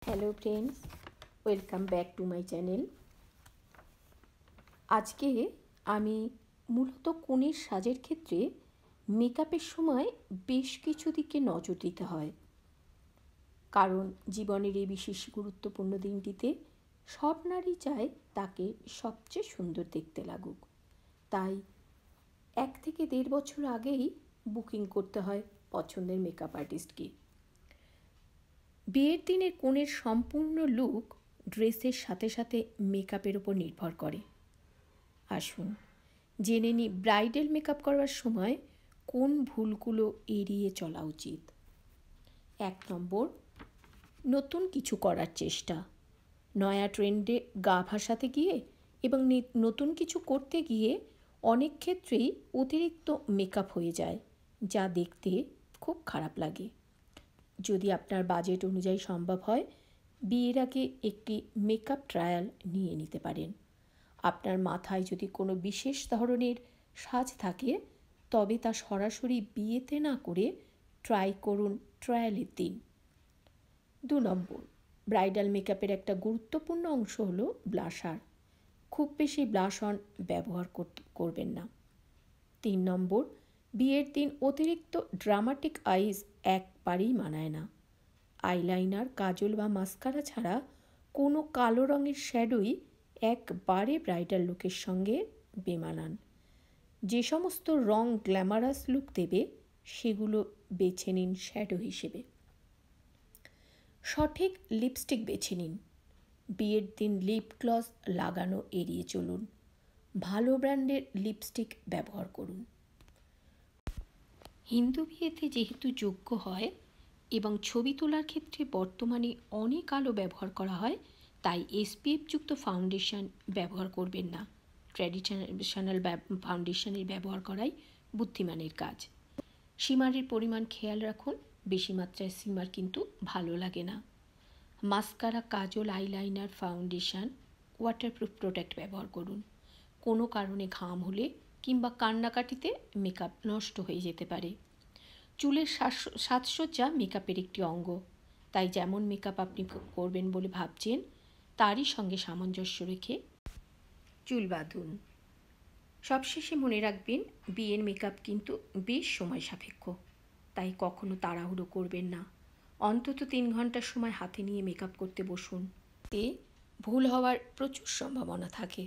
Hello friends, welcome back to my channel. আজকে আমি মূলত কনের সাজের ক্ষেত্রে মেকআপের সময় বেশ কিছু দিকে নজর দিতে হয়, কারণ জীবনের এই বিশেষ গুরুত্বপূর্ণ দিনটিতে সব নারী চায় তাকে সবচেয়ে সুন্দর দেখতে লাগুক। তাই 1 থেকে 1.5 বছর আগেই বুকিং করতে হয় পছন্দের মেকআপ আর্টিস্টকে। বিয়ের দিনের কনের সম্পূর্ণ লুক ড্রেসের সাথে সাথে মেকআপের ওপর নির্ভর করে। আসুন জেনে নিই ব্রাইডাল মেকআপ করার সময় কোন ভুলগুলো এড়িয়ে চলা উচিত। 1 নম্বর, নতুন কিছু করার চেষ্টা। নয়া ট্রেন্ডে গা ভাসাতে গিয়ে এবং নতুন কিছু করতে গিয়ে অনেক ক্ষেত্রেই অতিরিক্ত মেকআপ হয়ে যায়, যা দেখতে খুব খারাপ লাগে। যদি আপনার বাজেট অনুযায়ী সম্ভব হয়, বিয়ের আগে একটি মেকআপ ট্রায়াল নিয়ে নিতে পারেন। আপনার মাথায় যদি কোনো বিশেষ ধরনের সাজ থাকে, তবে তা সরাসরি বিয়েতে না করে ট্রাই করুন ট্রায়ালের দিন। 2 নম্বর, ব্রাইডাল মেকআপের একটা গুরুত্বপূর্ণ অংশ হলো ব্লাশার। খুব বেশি ব্লাশ অন ব্যবহার করবেন না। 3 নম্বর, বিয়ের দিন অতিরিক্ত ড্রামাটিক আইজ একবারেই মানায় না। আইলাইনার, কাজল বা মাস্কারা ছাড়া কোনো কালো রঙের শ্যাডোই একবারে ব্রাইডাল লুকের সঙ্গে বেমানান। যে সমস্ত রং গ্ল্যামারাস লুক দেবে সেগুলো বেছে নিন শ্যাডো হিসেবে। সঠিক লিপস্টিক বেছে নিন। বিয়ের দিন লিপ গ্লস লাগানো এড়িয়ে চলুন। ভালো ব্র্যান্ডের লিপস্টিক ব্যবহার করুন। হিন্দু বিয়েতে যেহেতু যজ্ঞ হয় এবং ছবি তোলার ক্ষেত্রে বর্তমানে অনেক আলো ব্যবহার করা হয়, তাই এসপিএফযুক্ত ফাউন্ডেশন ব্যবহার করবেন না। ট্র্যাডিশনাল ফাউন্ডেশনের ব্যবহার করাই বুদ্ধিমানের কাজ। শিমারের পরিমাণ খেয়াল রাখুন, বেশি মাত্রায় শিমার কিন্তু ভালো লাগে না। মাস্কারা, কাজল, আইলাইনার, ফাউন্ডেশন, ওয়াটারপ্রুফ প্রোডাক্ট ব্যবহার করুন। কোনো কারণে ঘাম হলে কিংবা কান্নাকাটিতে মেকআপ নষ্ট হয়ে যেতে পারে। চুলের সাজসজ্জা মেকআপের একটি অঙ্গ, তাই যেমন মেকআপ আপনি করবেন বলে ভাবছেন তারই সঙ্গে সামঞ্জস্য রেখে চুল বাঁধুন। সবশেষে মনে রাখবেন, বিয়ের মেকআপ কিন্তু বেশ সময় সাপেক্ষ, তাই কখনো তাড়াহুড়ো করবেন না। অন্তত 3 ঘন্টার সময় হাতে নিয়ে মেকআপ করতে বসুন। এতে ভুল হওয়ার প্রচুর সম্ভাবনা থাকে।